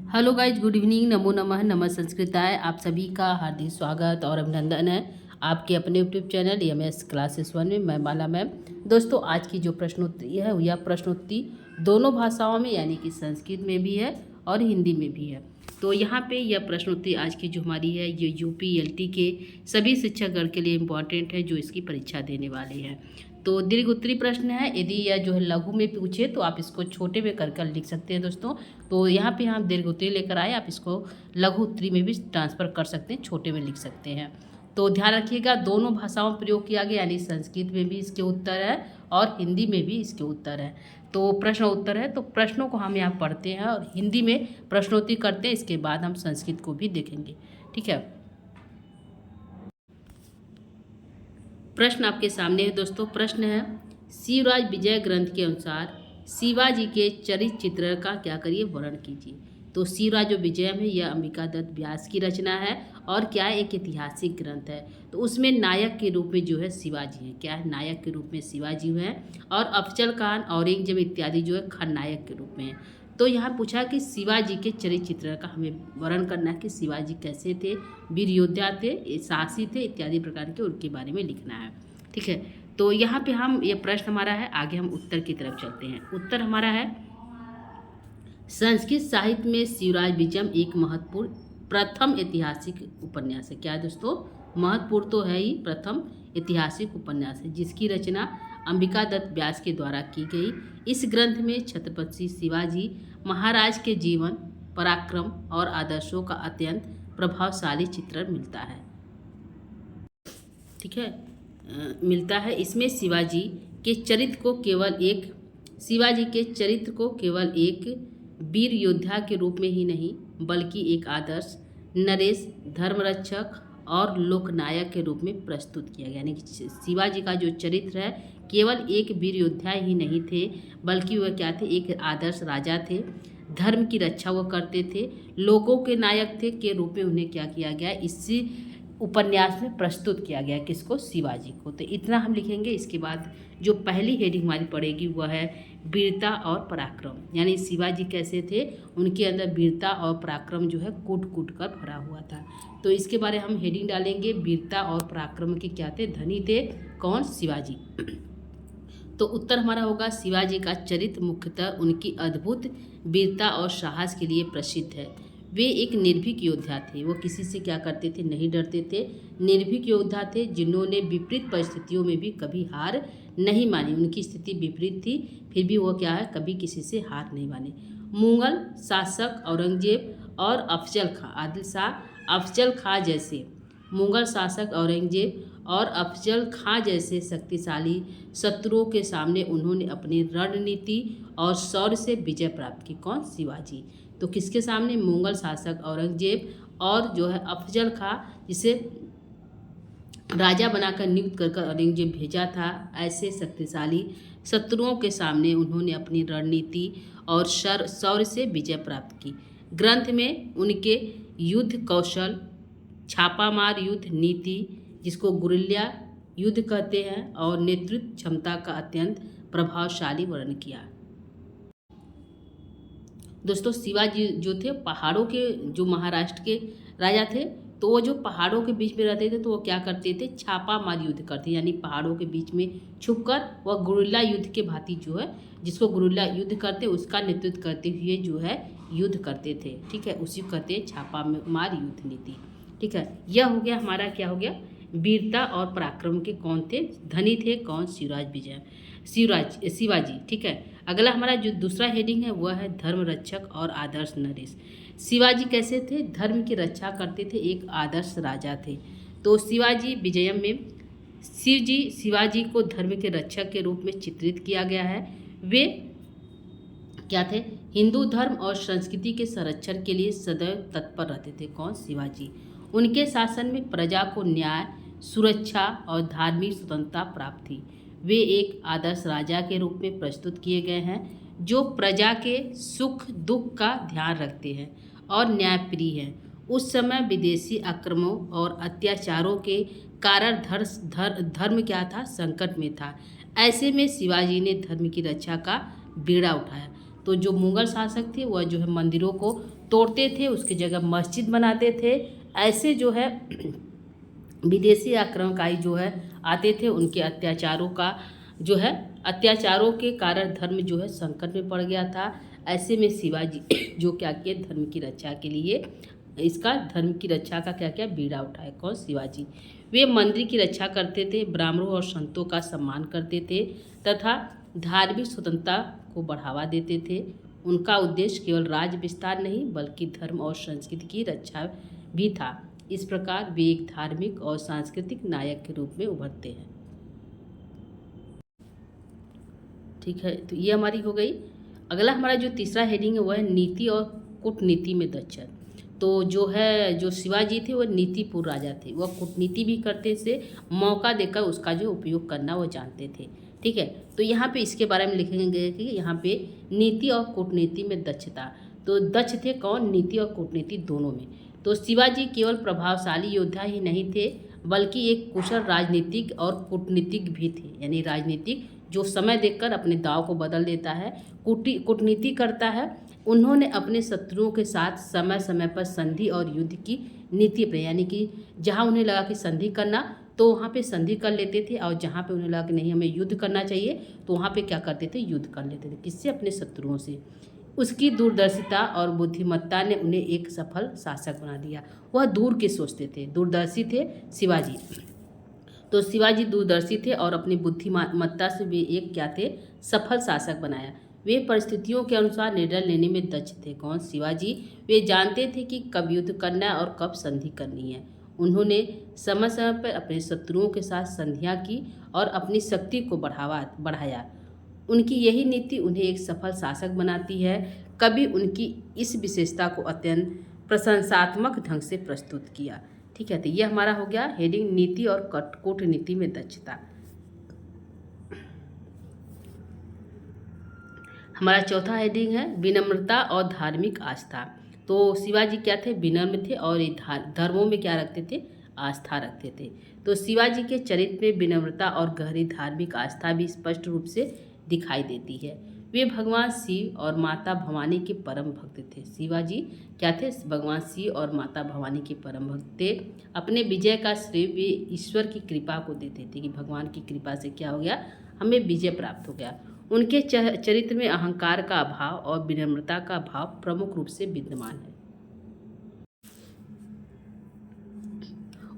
Hello guys, good evening, नमो नमः, नमः संस्कृताय। आप सभी का हार्दिक स्वागत और अभिनंदन है आपके अपने यूट्यूब चैनल एमएस क्लासेस 1 में। मैं माला मैम। दोस्तों, आज की जो प्रश्नोत्तरी है यह प्रश्नोत्तरी दोनों भाषाओं में यानी कि संस्कृत में भी है और हिंदी में भी है। तो यहाँ पे यह प्रश्नोत्तरी आज की जो हमारी है ये यूपी एलटी के सभी शिक्षकगण के लिए इम्पॉर्टेंट है जो इसकी परीक्षा देने वाले हैं। तो दीर्घ उत्तरी प्रश्न है। यदि यह जो है लघु में पूछे तो आप इसको छोटे में कर लिख सकते हैं दोस्तों। तो यहाँ पे हम दीर्घ उत्तरी लेकर आए, आप इसको लघु उत्तरी में भी ट्रांसफ़र कर सकते हैं, छोटे में लिख सकते हैं। तो ध्यान रखिएगा, दोनों भाषाओं में प्रयोग किया गया, यानी संस्कृत में भी इसके उत्तर है और हिंदी में भी इसके उत्तर है। तो प्रश्न उत्तर है, तो प्रश्नों को हम यहाँ पढ़ते हैं और हिंदी में प्रश्नोत्तरी करते हैं, इसके बाद हम संस्कृत को भी देखेंगे। ठीक है, प्रश्न आपके सामने है दोस्तों। प्रश्न है, शिवराज विजय ग्रंथ के अनुसार शिवाजी के चरित्र चित्रण का क्या करिए, वर्णन कीजिए। तो शिवराज जो विजयम है यह अंबिका दत्त व्यास की रचना है और क्या है, एक ऐतिहासिक ग्रंथ है। तो उसमें नायक के रूप में जो है शिवाजी है, क्या है, नायक के रूप में शिवाजी हैं और अफजल खान, औरंगजेब इत्यादि जो है खलनायक के रूप में है। तो यहाँ पूछा कि शिवाजी के चरित्र चित्रण का हमें वर्णन करना है कि शिवाजी कैसे थे, वीर योद्धा थे, साहसी थे, इत्यादि प्रकार के उनके बारे में लिखना है। ठीक है, तो यहाँ पे हम ये प्रश्न हमारा है, आगे हम उत्तर की तरफ चलते हैं। उत्तर हमारा है, संस्कृत साहित्य में शिवराज विजयम एक महत्वपूर्ण प्रथम ऐतिहासिक उपन्यास है। क्या है दोस्तों, महत्वपूर्ण तो है ही, प्रथम ऐतिहासिक उपन्यास है जिसकी रचना अंबिका दत्त व्यास के द्वारा की गई। इस ग्रंथ में छत्रपति शिवाजी महाराज के जीवन, पराक्रम और आदर्शों का अत्यंत प्रभावशाली चित्रण मिलता है। ठीक है, मिलता है। इसमें शिवाजी के चरित्र को केवल एक वीर योद्धा के रूप में ही नहीं बल्कि एक आदर्श नरेश, धर्मरक्षक और लोकनायक के रूप में प्रस्तुत किया गया। यानी कि शिवाजी का जो चरित्र है केवल एक वीर योद्धा ही नहीं थे बल्कि वह क्या थे, एक आदर्श राजा थे, धर्म की रक्षा वो करते थे, लोगों के नायक थे के रूप में उन्हें क्या किया गया, इसी उपन्यास में प्रस्तुत किया गया। किसको, शिवाजी को। तो इतना हम लिखेंगे। इसके बाद जो पहली हेडिंग हमारी पड़ेगी वह है वीरता और पराक्रम, यानी शिवाजी कैसे थे, उनके अंदर वीरता और पराक्रम जो है कूट कूट कर भरा हुआ था। तो इसके बारे हम हेडिंग डालेंगे, वीरता और पराक्रम के क्या थे, धनी थे। कौन, शिवाजी। तो उत्तर हमारा होगा, शिवाजी का चरित्र मुख्यतः उनकी अद्भुत वीरता और साहस के लिए प्रसिद्ध है। वे एक निर्भीक योद्धा थे, वो किसी से क्या करते थे, नहीं डरते थे। निर्भीक योद्धा थे जिन्होंने विपरीत परिस्थितियों में भी कभी हार नहीं मानी। उनकी स्थिति विपरीत थी फिर भी वो क्या है, कभी किसी से हार नहीं मानी। मुगल शासक औरंगजेब और आदिल शाह अफजल खां जैसे मुगल शासक औरंगजेब और अफजल खां जैसे शक्तिशाली शत्रुओं के सामने उन्होंने अपनी रणनीति और शौर्य से विजय प्राप्त की। कौन, शिवाजी। तो किसके सामने, मुगल शासक औरंगजेब और जो है अफजल खां, जिसे राजा बनाकर नियुक्त कर औरंगजेब भेजा था, ऐसे शक्तिशाली शत्रुओं के सामने उन्होंने अपनी रणनीति और शौर्य से विजय प्राप्त की। ग्रंथ में उनके युद्ध कौशल, छापामार युद्ध नीति जिसको गुरिल्ला युद्ध कहते हैं, और नेतृत्व क्षमता का अत्यंत प्रभावशाली वर्णन किया। दोस्तों, शिवाजी जो थे पहाड़ों के, जो महाराष्ट्र के राजा थे, तो वो जो पहाड़ों के बीच में रहते थे तो वो क्या करते थे, छापा मार युद्ध करते, यानी पहाड़ों के बीच में छुपकर वह गुरिल्ला युद्ध के भांति जो है, जिसको गुरिल्ला युद्ध करते उसका नेतृत्व करते हुए जो है युद्ध करते थे। ठीक है, उसी को कहते हैं छापा मार युद्ध नीति। ठीक है, यह हो गया हमारा, क्या हो गया, वीरता और पराक्रम के कौन थे, धनी थे। कौन, शिवाजी। ठीक है, अगला हमारा जो दूसरा हेडिंग है वह है धर्मरक्षक और आदर्श नरेश। शिवाजी कैसे थे, धर्म की रक्षा करते थे, एक आदर्श राजा थे। तो शिवाजी विजयम में शिवाजी को धर्म के रक्षक के रूप में चित्रित किया गया है। वे क्या थे, हिंदू धर्म और संस्कृति के संरक्षण के लिए सदैव तत्पर रहते थे। कौन, शिवाजी। उनके शासन में प्रजा को न्याय, सुरक्षा और धार्मिक स्वतंत्रता प्राप्त थी। वे एक आदर्श राजा के रूप में प्रस्तुत किए गए हैं जो प्रजा के सुख दुख का ध्यान रखते हैं और न्यायप्रिय हैं। उस समय विदेशी आक्रमणों और अत्याचारों के कारण धर्म क्या था, संकट में था। ऐसे में शिवाजी ने धर्म की रक्षा का बीड़ा उठाया। तो जो मुगल शासक थे वह जो है मंदिरों को तोड़ते थे, उसकी जगह मस्जिद बनाते थे। ऐसे जो है विदेशी आक्रमणकारी जो है आते थे, उनके अत्याचारों के कारण धर्म जो है संकट में पड़ गया था। ऐसे में शिवाजी जो क्या किए, धर्म की रक्षा के लिए धर्म की रक्षा का क्या क्या बीड़ा उठाए। कौन? शिवाजी। वे मंदिर की रक्षा करते थे, ब्राह्मणों और संतों का सम्मान करते थे तथा धार्मिक स्वतंत्रता को बढ़ावा देते थे। उनका उद्देश्य केवल राज्य विस्तार नहीं बल्कि धर्म और संस्कृति की रक्षा भी था। इस प्रकार वे एक धार्मिक और सांस्कृतिक नायक के रूप में उभरते हैं। ठीक है, तो ये हमारी हो गई। अगला हमारा जो तीसरा हेडिंग है वह है नीति और कूटनीति में दक्ष। तो जो शिवाजी थे वह नीतिपूर्ण राजा थे, वह कूटनीति भी करते थे, मौका देकर उसका जो उपयोग करना वो जानते थे। ठीक है, तो यहाँ पे इसके बारे में लिखेंगे कि यहाँ पे नीति और कूटनीति में दक्षता। तो दक्ष थे कौन? नीति और कूटनीति दोनों में। तो शिवाजी केवल प्रभावशाली योद्धा ही नहीं थे बल्कि एक कुशल राजनीतिक और कूटनीतिक भी थे। यानी राजनीतिक जो समय देखकर अपने दाव को बदल देता है, कूटनीति करता है। उन्होंने अपने शत्रुओं के साथ समय समय पर संधि और युद्ध की नीति अपनाई, यानी कि जहां उन्हें लगा कि संधि करना तो वहाँ पे संधि कर लेते थे, और जहाँ पे उन्हें लगा कि नहीं हमें युद्ध करना चाहिए तो वहाँ पे क्या करते थे? युद्ध कर लेते थे। किससे? अपने शत्रुओं से। उसकी दूरदर्शिता और बुद्धिमत्ता ने उन्हें एक सफल शासक बना दिया। वह दूर के सोचते थे, दूरदर्शी थे शिवाजी। तो शिवाजी दूरदर्शी थे और अपनी बुद्धिमत्ता से वे एक क्या थे? सफल शासक बनाया। वे परिस्थितियों के अनुसार निर्णय लेने में दक्ष थे। कौन? शिवाजी। वे जानते थे कि कब युद्ध करना है और कब संधि करनी है। उन्होंने समय समय पर अपने शत्रुओं के साथ संधियाँ की और अपनी शक्ति को बढ़ाया। उनकी यही नीति उन्हें एक सफल शासक बनाती है। कभी उनकी इस विशेषता को अत्यंत प्रशंसात्मक ढंग से प्रस्तुत किया। ठीक है, तो ये हमारा हो गया हेडिंग नीति और कूटनीति में दक्षता। हमारा चौथा हेडिंग है विनम्रता और धार्मिक आस्था। तो शिवाजी क्या थे? विनम्र थे और धर्मों में क्या रखते थे? आस्था रखते थे। तो शिवाजी के चरित्र में विनम्रता और गहरी धार्मिक आस्था भी स्पष्ट रूप से दिखाई देती है। वे भगवान शिव और माता भवानी के परम भक्त थे। शिवाजी क्या थे? भगवान शिव और माता भवानी के परम भक्त थे। अपने विजय का श्रेय वे ईश्वर की कृपा को देते थे कि भगवान की कृपा से क्या हो गया? हमें विजय प्राप्त हो गया। उनके चरित्र में अहंकार का अभाव और विनम्रता का भाव प्रमुख रूप से विद्यमान है,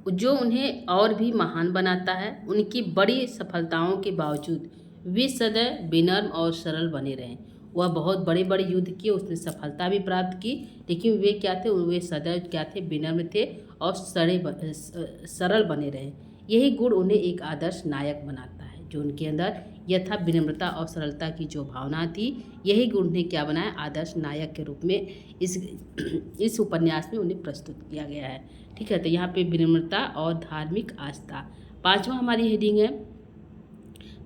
जो उन्हें और भी महान बनाता है। उनकी बड़ी सफलताओं के बावजूद वे सदैव विनम्र और सरल बने रहे। वह बहुत बड़े बड़े युद्ध किए, उसने सफलता भी प्राप्त की, लेकिन वे क्या थे? वे सदैव क्या थे? विनम्र थे और सरल बने रहे। यही गुण उन्हें एक आदर्श नायक बनाता है। जो उनके अंदर यथा विनम्रता और सरलता की जो भावना थी, यही गुण उन्हें क्या बनाया? आदर्श नायक के रूप में इस उपन्यास में उन्हें प्रस्तुत किया गया है। ठीक है, तो यहाँ पे विनम्रता और धार्मिक आस्था। पांचवा हमारी हेडिंग है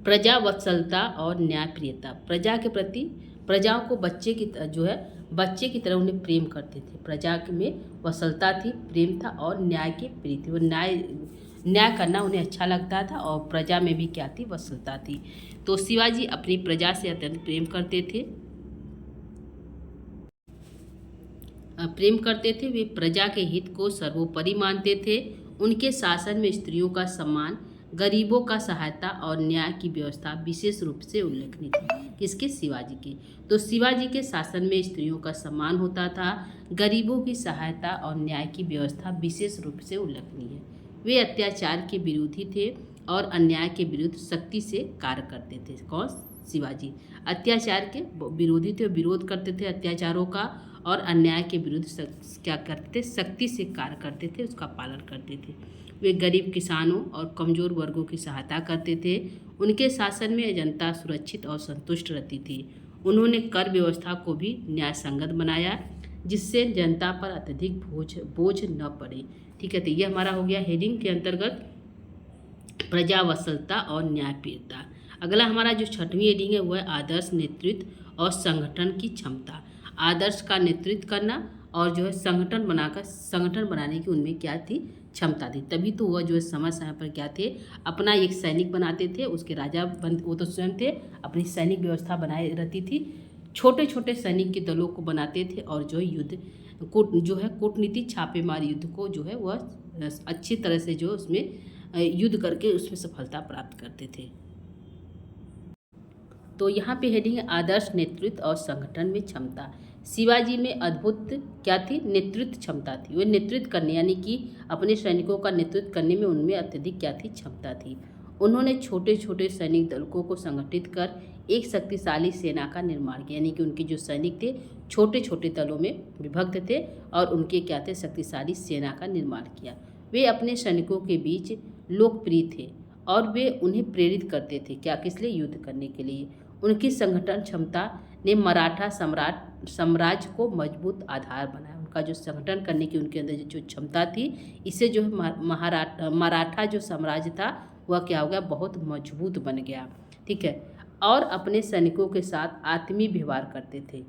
प्रजा वत्सलता और न्यायप्रियता। प्रजा के प्रति, प्रजाओं को बच्चे की तरह उन्हें प्रेम करते थे। प्रजा में वत्सलता थी, प्रेम था और न्याय की प्रीति। वो न्याय करना उन्हें अच्छा लगता था और प्रजा में भी क्या थी? वत्सलता थी। तो शिवाजी अपनी प्रजा से अत्यंत प्रेम करते थे। वे प्रजा के हित को सर्वोपरि मानते थे। उनके शासन में स्त्रियों का सम्मान, गरीबों का सहायता और न्याय की व्यवस्था विशेष रूप से उल्लेखनीय थी। किसके? शिवाजी के। तो शिवाजी के शासन में स्त्रियों का सम्मान होता था, गरीबों की सहायता और न्याय की व्यवस्था विशेष रूप से उल्लेखनीय है। वे अत्याचार के विरोधी थे और अन्याय के विरुद्ध सख्ती से कार्य करते थे। कौन? शिवाजी अत्याचार के विरोधी थे, विरोध करते थे अत्याचारों का, और अन्याय के विरुद्ध क्या करते थे? सख्ती से कार्य करते थे, उसका पालन करते थे। वे गरीब किसानों और कमजोर वर्गों की सहायता करते थे। उनके शासन में जनता सुरक्षित और संतुष्ट रहती थी। उन्होंने कर व्यवस्था को भी न्यायसंगत बनाया, जिससे जनता पर अत्यधिक बोझ न पड़े। ठीक है, तो ये हमारा हो गया हेडिंग के अंतर्गत प्रजा वत्सलता और न्यायप्रियता। अगला हमारा जो छठवीं हेडिंग है वह आदर्श नेतृत्व और संगठन की क्षमता। आदर्श का नेतृत्व करना और जो है संगठन बनाने की उनमें क्या थी? क्षमता थी। तभी तो वह जो है समय समय पर क्या थे? अपना एक सैनिक बनाते थे, उसके राजा वो तो स्वयं थे, अपनी सैनिक व्यवस्था बनाए रहती थी। छोटे छोटे सैनिक के दलों को बनाते थे और जो युद्ध जो है कूटनीति छापेमार युद्ध को जो है वह अच्छी तरह से जो उसमें युद्ध करके उसमें सफलता प्राप्त करते थे। तो यहाँ पे हेडिंग है आदर्श नेतृत्व और संगठन में क्षमता। शिवाजी में अद्भुत क्या थी? नेतृत्व क्षमता थी। वे नेतृत्व करने यानी कि अपने सैनिकों का नेतृत्व करने में उनमें अत्यधिक क्या थी? क्षमता थी। उन्होंने छोटे छोटे सैनिक दलों को संगठित कर एक शक्तिशाली सेना का निर्माण किया, यानी कि उनके जो सैनिक थे छोटे छोटे दलों में विभक्त थे और उनके क्या थे? शक्तिशाली सेना का निर्माण किया। वे अपने सैनिकों के बीच लोकप्रिय थे और वे उन्हें प्रेरित करते थे क्या? किस लिए? युद्ध करने के लिए। उनकी संगठन क्षमता ने मराठा साम्राज्य को मजबूत आधार बनाया। उनका जो संगठन करने की उनके अंदर जो क्षमता थी, इससे जो है मराठा जो साम्राज्य था वह क्या हो गया? बहुत मजबूत बन गया। ठीक है। और अपने सैनिकों के साथ आत्मीय व्यवहार करते थे,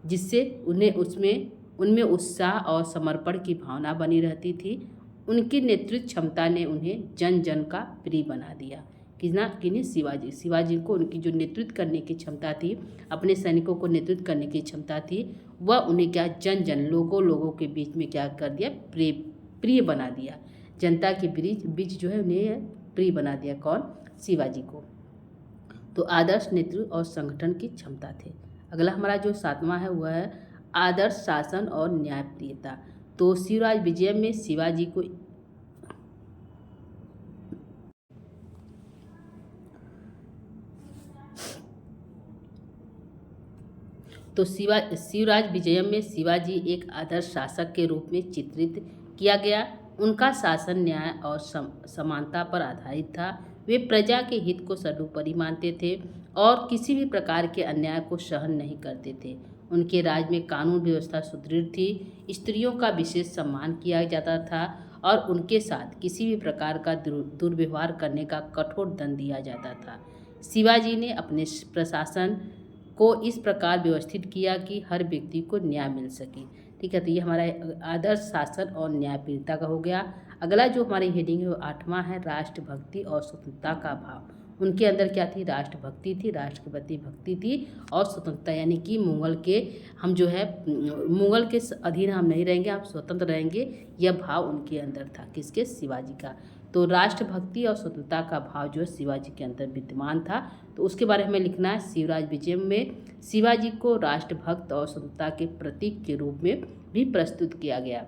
जिससे उनमें उत्साह और समर्पण की भावना बनी रहती थी। उनकी नेतृत्व क्षमता ने उन्हें जन जन का प्रिय बना दिया। किन्हें? शिवाजी को उनकी जो नेतृत्व करने की क्षमता थी, अपने सैनिकों को नेतृत्व करने की क्षमता थी, वह उन्हें क्या? जन लोगों के बीच में क्या कर दिया? प्रिय बना दिया। जनता के बीच जो है उन्हें प्रिय बना दिया। कौन? शिवाजी को। तो आदर्श नेतृत्व और संगठन की क्षमता थे। अगला हमारा जो 7वां है वह है आदर्श शासन और न्यायप्रियता। तो शिवराज विजय में शिवाजी को शिवराज विजयम में शिवाजी एक आदर्श शासक के रूप में चित्रित किया गया। उनका शासन न्याय और समानता पर आधारित था। वे प्रजा के हित को सर्वोपरि मानते थे और किसी भी प्रकार के अन्याय को सहन नहीं करते थे। उनके राज में कानून व्यवस्था सुदृढ़ थी, स्त्रियों का विशेष सम्मान किया जाता था और उनके साथ किसी भी प्रकार का दुर्व्यवहार करने का कठोर दंड दिया जाता था। शिवाजी ने अपने प्रशासन को इस प्रकार व्यवस्थित किया कि हर व्यक्ति को न्याय मिल सके। ठीक है। तो ये हमारा आदर्श शासन और न्यायप्रियता का हो गया। अगला जो हमारी हेडिंग है वो 8वां है राष्ट्रभक्ति और स्वतंत्रता का भाव। उनके अंदर क्या थी? राष्ट्रभक्ति थी, राष्ट्र के प्रति भक्ति थी और स्वतंत्रता, यानी कि मुगल के अधीन हम नहीं रहेंगे, हम स्वतंत्र रहेंगे, यह भाव उनके अंदर था। किसके? शिवाजी का। तो राष्ट्रभक्ति और स्वतंत्रता का भाव जो है शिवाजी के अंदर विद्यमान था। तो उसके बारे में लिखना है। शिवराज विजय में शिवाजी को राष्ट्रभक्त और स्वतंत्रता के प्रतीक के रूप में भी प्रस्तुत किया गया।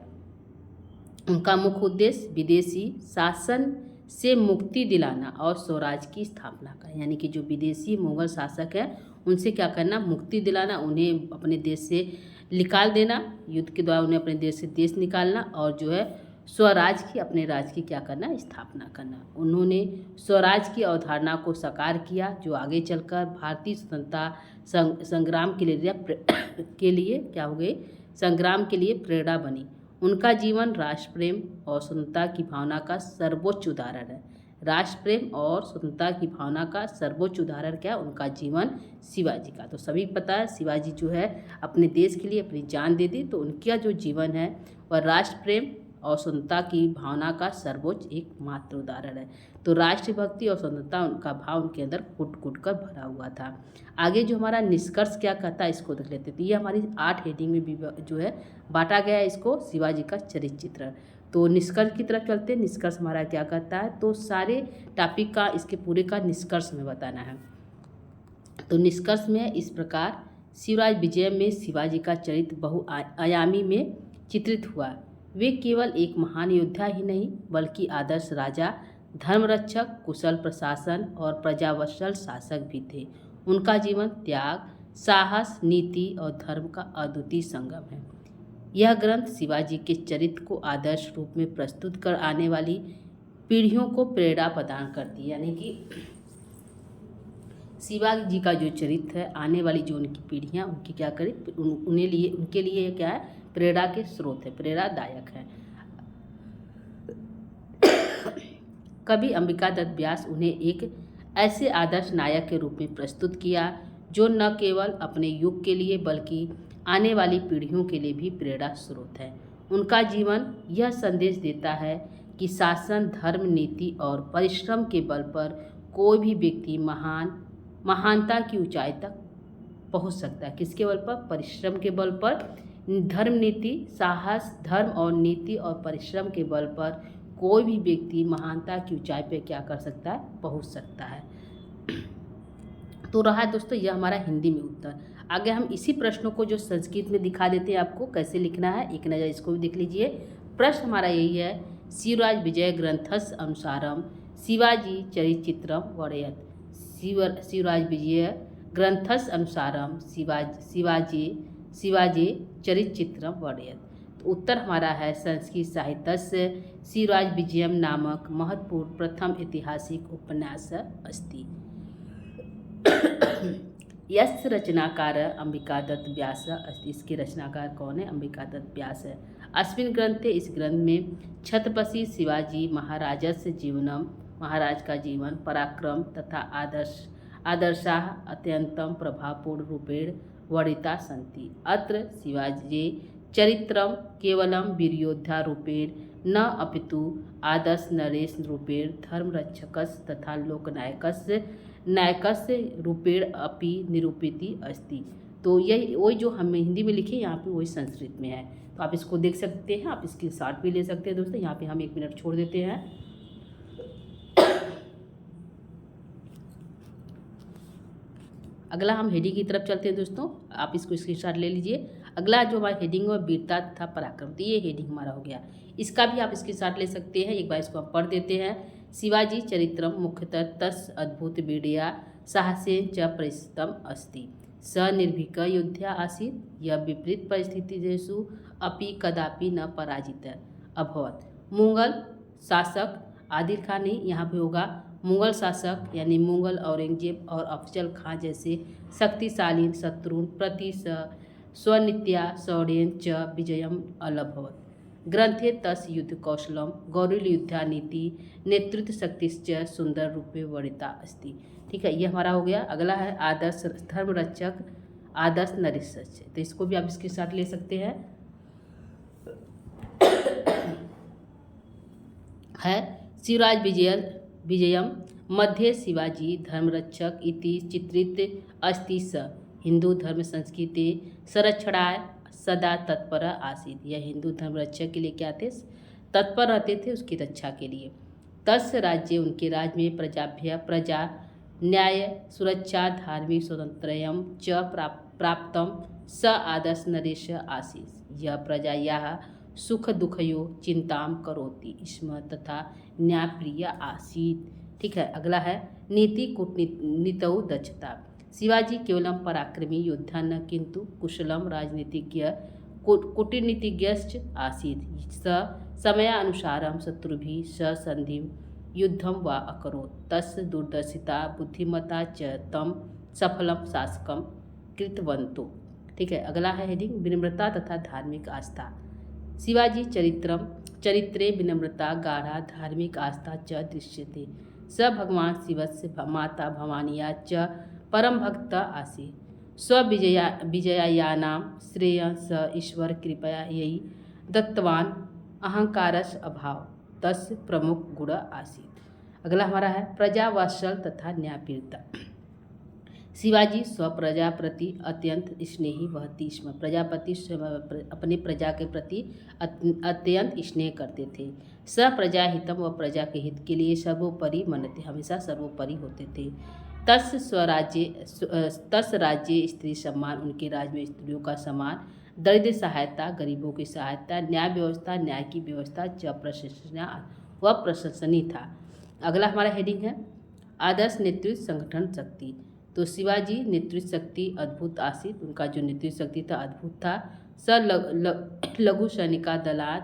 उनका मुख्य उद्देश्य विदेशी शासन से मुक्ति दिलाना और स्वराज की स्थापना का, यानी कि जो विदेशी मुगल शासक हैं उनसे क्या करना? मुक्ति दिलाना, उन्हें अपने देश से निकाल देना, युद्ध के द्वारा उन्हें अपने देश से निकालना और जो है स्वराज की, अपने राज की क्या करना? स्थापना करना। उन्होंने स्वराज की अवधारणा को साकार किया, जो आगे चलकर भारतीय स्वतंत्रता संग्राम के लिए क्या हो गई? संग्राम के लिए प्रेरणा बनी। उनका जीवन राष्ट्र प्रेम और स्वतंत्रता की भावना का सर्वोच्च उदाहरण है। राष्ट्र प्रेम और स्वतंत्रता की भावना का सर्वोच्च उदाहरण क्या? उनका जीवन शिवाजी का। तो सभी पता है शिवाजी जो है अपने देश के लिए अपनी जान दे दी। तो उनका जो जीवन है वह राष्ट्र प्रेम और स्वतंत्रता की भावना का सर्वोच्च एकमात्र उदाहरण है। तो राष्ट्रभक्ति और स्वतंत्रता उनका भाव उनके अंदर कूट कर भरा हुआ था। आगे जो हमारा निष्कर्ष क्या कहता है इसको देख लेते। तो ये हमारी 8 हेडिंग में जो है बांटा गया है इसको, शिवाजी का चरित्र चित्रण। तो निष्कर्ष की तरफ चलते हैं। निष्कर्ष हमारा क्या कहता है? तो सारे टॉपिक का इसके पूरे का निष्कर्ष में बताना है। तो निष्कर्ष में इस प्रकार शिवराज विजय में शिवाजी का चरित्र बहुआयामी में चित्रित हुआ। वे केवल एक महान योद्धा ही नहीं बल्कि आदर्श राजा, धर्मरक्षक, कुशल प्रशासन और प्रजावत्सल शासक भी थे। उनका जीवन त्याग, साहस, नीति और धर्म का अद्वितीय संगम है। यह ग्रंथ शिवाजी के चरित्र को आदर्श रूप में प्रस्तुत कर आने वाली पीढ़ियों को प्रेरणा प्रदान करती है, यानी कि शिवाजी का जो चरित्र है आने वाली जो उनकी पीढ़ियाँ उनकी क्या करें? उनके लिए क्या है? प्रेरणा के स्रोत है, प्रेरणादायक है। कवि अंबिका दत्त व्यास उन्हें एक ऐसे आदर्श नायक के रूप में प्रस्तुत किया जो न केवल अपने युग के लिए बल्कि आने वाली पीढ़ियों के लिए भी प्रेरणा स्रोत है। उनका जीवन यह संदेश देता है कि शासन, धर्म, नीति और परिश्रम के बल पर कोई भी व्यक्ति महानता की ऊंचाई तक पहुंच सकता है। किसके बल पर? परिश्रम के बल पर धर्म नीति, साहस, धर्म और नीति और परिश्रम के बल पर कोई भी व्यक्ति महानता की ऊंचाई पर क्या कर सकता है, पहुंच सकता है। तो रहा दोस्तों यह हमारा हिंदी में उत्तर। आगे हम इसी प्रश्नों को जो संस्कृत में दिखा देते हैं आपको कैसे लिखना है, एक नज़र इसको भी देख लीजिए। प्रश्न हमारा यही है, शिवराज विजय ग्रंथस्य अनुसारम शिवाजी चरिचित्रम वर्णयत। शिवराज विजय ग्रंथस्य अनुसारम शिवाजी चरिचित्रम वर्णयत। तो उत्तर हमारा है संस्कृत साहित्य से शिवराज विजयम नामक महत्वपूर्ण प्रथम ऐतिहासिक उपन्यास अस्ति। यस्य रचनाकार अंबिकादत्त व्यास अस्ति। इसके रचनाकार कौन है, अंबिकादत्त व्यास है। अस्मिन् ग्रंथे, इस ग्रंथ में छत्रपति शिवाजी महाराजस्य जीवनम, महाराज का जीवन, पराक्रम तथा आदर्शाः अत्यंतं प्रभावपूर्ण रूपेण वर्णिता सन्ति। अत्र शिवाजी चरित्रं केवलं वीरयोद्धा रूपेण न अपितु आदर्श नरेश रूपेण धर्मरक्षकस्य तथा लोकनायकस्य रूपेण अपि निरूपिति अस्ति। तो यही वही जो हम हिंदी में लिखे यहाँ पे वही संस्कृत में है। तो आप इसको देख सकते हैं, आप इसकी शॉर्ट भी ले सकते हैं दोस्तों। यहाँ पे हम 1 मिनट छोड़ देते हैं। अगला हम हेडिंग की तरफ चलते हैं दोस्तों, आप इसको स्क्रीनशॉट ले लीजिए। अगला जो हमारा हेडिंग है वीरता तथा पराक्रम, तो ये हेडिंग हमारा हो गया। इसका भी आप स्क्रीनशॉट ले सकते हैं। एक बार इसको हम पढ़ देते हैं। शिवाजी चरित्रम मुख्यतः तस्य अद्भुत वीर्या साहसेन च परिचितम अस्ति। स निर्भीक योद्धा आसीत्, यह विपरीत परिस्थितिषु अपि कदापि न पराजितः अभवत्। मुगल शासक आदिल खान नहीं, यहाँ पे होगा मुगल शासक यानी मुगल औरंगजेब और अफजल खां जैसे शक्तिशाली शत्रुन प्रति स्वनित्या शौर्येन च विजयम अलभवत्। ग्रंथे तस् युद्ध कौशलम गौरवयुद्धा नीति नेतृत्व शक्तिश्च सुंदर रूपे वर्णिता अस्ति। ठीक है, ये हमारा हो गया। अगला है आदर्श धर्मरक्षक आदर्श नरेश। तो इसको भी आप इसके साथ ले सकते हैं। है शिवराज विजयम मध्ये शिवाजी धर्मरक्षक इति चित्रित अस्ति। स हिंदू धर्म संस्कृति संरक्षणाय सदा तत्पर आसीत्। यह हिंदू धर्मरक्षक के लिए क्या थे, तत्पर रहते थे, उसकी रक्षा के लिए। तस्य राज्य, उनके राज्य में प्रजा न्याय सुरक्षा धार्मिक स्वातंत्र्यम च प्राप्तम स आदर्श नरेश आसीत्। यह प्रजा यह सुख दुखयो चिंताम करोति स्म तथा न्यायप्रिय आसीत्। ठीक है, अगला है नीति कूटनीतौ दक्षता। शिवाजी केवलम पराक्रमी योद्धा न किंतु कुशलम राजनीतिज्ञ कूटनीतिज्ञश्च आसीत्। स समयानुसारं शत्रुभिः स संधिं युद्धं वा अकरोत्। तस्य दूरदर्शिता बुद्धिमता च तं सफलं शासकं कृतवन्तौ। ठीक है, अगला है हेडिंग विनम्रता तथा धार्मिक आस्था। शिवाजी चरित्रे विनम्रता गाढ़ा धार्मिक आस्था च दृश्यते। स भगवान शिवस्य माता भवानिया च परम भक्त आसीत्। स्वविजयानां श्रेयं स ईश्वर कृपया यही दत्तवान अहंकारस्य अभाव तस्य प्रमुख गुण आसीत्। अगला हमारा है प्रजा वात्सल तथा न्यायप्रियता। शिवाजी स्वप्रजा प्रति अत्यंत स्नेही वहती स्म। प्रजापति अपने प्रजा के प्रति अत्यंत स्नेह करते थे। स प्रजा हितम व प्रजा के हित के लिए सर्वोपरि मनते, हमेशा सर्वोपरि होते थे। तस् राज्य स्त्री सम्मान, उनके राज्य में स्त्रियों का सम्मान, दरिद्र सहायता गरीबों की सहायता, न्याय व्यवस्था न्याय की व्यवस्था च प्रशंसनीय था। अगला हमारा हेडिंग है आदर्श नेतृत्व संगठन शक्ति। तो शिवाजी नेतृत्व शक्ति अद्भुत आसीत्, उनका जो नेतृत्व शक्ति था अद्भुत था। स लघु सैनिका दलात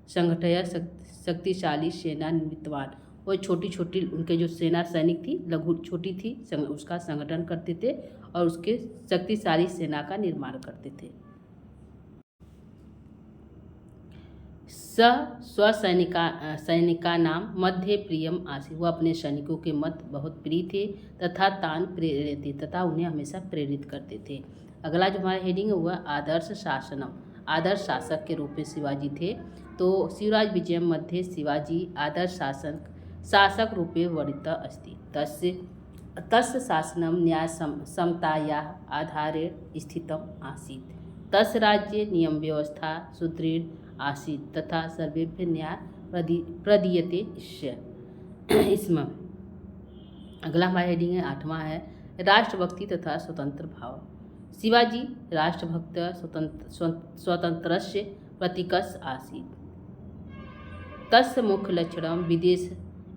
संगठय शक्तिशाली सेना निर्मितवान, वो छोटी छोटी उनके जो सेना सैनिक थी लघु छोटी थी, उसका संगठन करते थे और उसके शक्तिशाली सेना का निर्माण करते थे। स्वसैनिका नाम मध्य प्रियम आसीत्, वह अपने सैनिकों के मत बहुत प्रिय थे तथा तान प्रेरयति, तथा उन्हें हमेशा प्रेरित करते थे। अगला जो हमारा हेडिंग है वह आदर्श शासनम, आदर्श शासक के रूप में शिवाजी थे। तो शिवराज विजयम मध्ये शिवाजी आदर्श शासक रूपे वर्णित अस्ति। तस्य शासनं न्याय समतायाः आधारेण स्थितम् आसीत्। तस् राज्य नियम व्यवस्था सुदृढ़ आसीत् तथा सर्वेभ्य न्याय प्रदीयते इसमें। अगला हमारा हेडिंग है 8वां है राष्ट्रभक्ति तथा स्वतंत्र भाव। शिवाजी राष्ट्रभक्त स्वतंत्रस्य प्रतीकस् आसीत्। तस्य मुख्य लक्षणं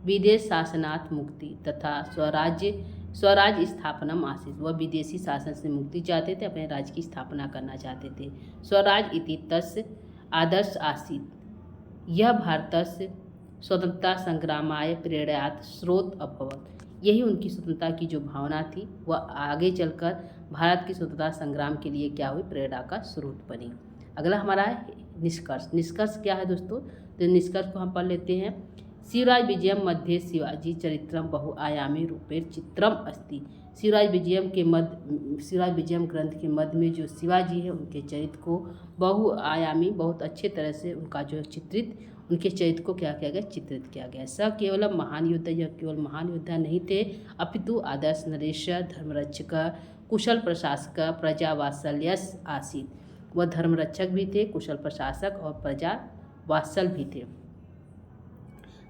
विदेश शासनात् मुक्ति तथा स्वराज्य स्थापनम आसीत्। वह विदेशी शासन से मुक्ति चाहते थे, अपने राज्य की स्थापना करना चाहते थे। स्वराज इति तस्य आदर्श आसीत्। यह भारतस्य स्वतंत्रता संग्रामाय प्रेरणात् स्रोत अभवत्। यही उनकी स्वतंत्रता की जो भावना थी वह आगे चलकर भारत की स्वतंत्रता संग्राम के लिए क्या हुई, प्रेरणा का स्रोत बनी। अगला हमारा है निष्कर्ष। निष्कर्ष क्या है दोस्तों, तो निष्कर्ष को हम पढ़ लेते हैं। शिवराज विजयम मध्ये शिवाजी चरित्रम बहुआयामी रूपेण चित्रम अस्ति। शिवराज विजयम ग्रंथ के मध्य में जो शिवाजी है उनके चरित्र को बहुआयामी बहुत अच्छे तरह से उनका जो उनके चरित्र को क्या किया गया, चित्रित किया गया। स केवल महान योद्धा, यह केवल महान योद्धा नहीं थे अपितु आदर्श नरेश धर्मरक्षक कुशल प्रशासक प्रजावात्सल्यस आसीत्। वह धर्मरक्षक भी थे, कुशल प्रशासक और प्रजा वात्सल भी थे।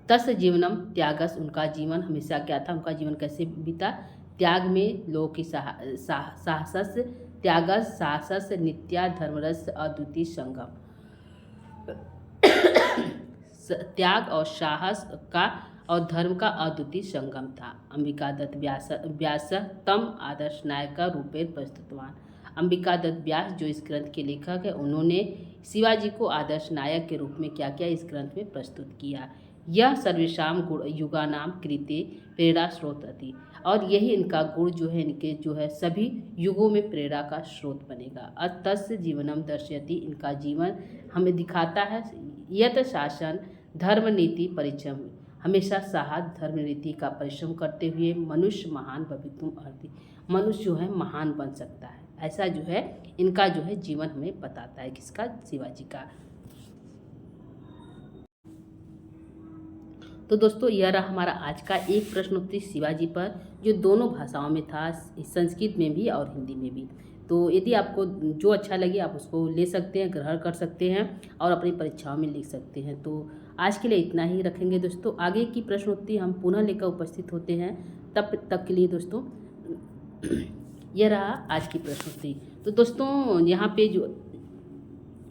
तस्य जीवनम त्यागस, उनका जीवन हमेशा क्या था, उनका जीवन कैसे बीता, त्याग में लोगों की साहसस त्यागस साहसस नित्या धर्मरस अद्वितीय संगम। त्याग और साहस का और धर्म का अद्वितीय संगम था। अंबिका दत्त व्यास तम आदर्श नायक रूपेण प्रस्तुतवान। अंबिका दत्त व्यास जो इस ग्रंथ के लेखक है, उन्होंने शिवाजी को आदर्श नायक के रूप में क्या किया, इस ग्रंथ में प्रस्तुत किया। यह सर्वेषां गुण युगानाम कृते प्रेरणा स्रोत थी, और यही इनका गुण जो है, इनके जो है सभी युगों में प्रेरणा का स्रोत बनेगा। अतस्य जीवनम दर्शयति, इनका जीवन हमें दिखाता है यत शासन धर्म नीति परिचम, हमेशा साहस धर्म नीति का परिश्रम करते हुए मनुष्य महान भवितुम अर्हति, मनुष्य जो है महान बन सकता है। ऐसा जो है इनका जो है जीवन हमें बताता है, किसका, शिवाजी का। तो दोस्तों यह रहा हमारा आज का एक प्रश्नोत्तरी शिवाजी पर, जो दोनों भाषाओं में था, संस्कृत में भी और हिंदी में भी। तो यदि आपको जो अच्छा लगे आप उसको ले सकते हैं, ग्रहण कर सकते हैं और अपनी परीक्षाओं में लिख सकते हैं। तो आज के लिए इतना ही रखेंगे दोस्तों। आगे की प्रश्नोत्तरी हम पुनः लेकर उपस्थित होते हैं, तब तक के लिए दोस्तों यह रहा आज की प्रश्नोत्तरी। तो दोस्तों यहाँ पे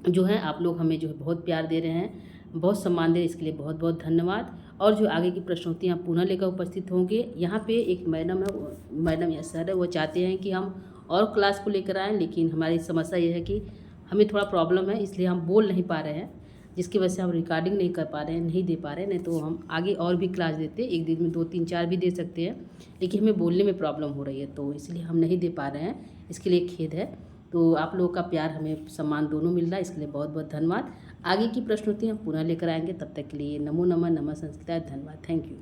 जो है आप लोग हमें जो है बहुत प्यार दे रहे हैं, बहुत सम्मान दे रहे हैं, इसके लिए बहुत बहुत धन्यवाद। और जो आगे की प्रश्नोत्तरी हम पुनः लेकर उपस्थित होंगे। यहाँ पे एक मैडम है, मैडम या सर है, वो चाहते हैं कि हम और क्लास को लेकर आएँ, लेकिन हमारी समस्या ये है कि हमें थोड़ा प्रॉब्लम है, इसलिए हम बोल नहीं पा रहे हैं, जिसकी वजह से हम रिकॉर्डिंग नहीं कर पा रहे हैं, नहीं दे पा रहे हैं। नहीं तो हम आगे और भी क्लास देते, एक दिन में 2 3 4 भी दे सकते हैं, लेकिन हमें बोलने में प्रॉब्लम हो रही है, तो इसलिए हम नहीं दे पा रहे हैं। इसके लिए खेद है। तो आप लोगों का प्यार, हमें सम्मान दोनों मिल रहा है, इसके लिए बहुत बहुत धन्यवाद। आगे की प्रश्नोत्तरी हम पुनः लेकर आएंगे, तब तक के लिए नमो नमः, नमः संस्कृताय, धन्यवाद, थैंक यू।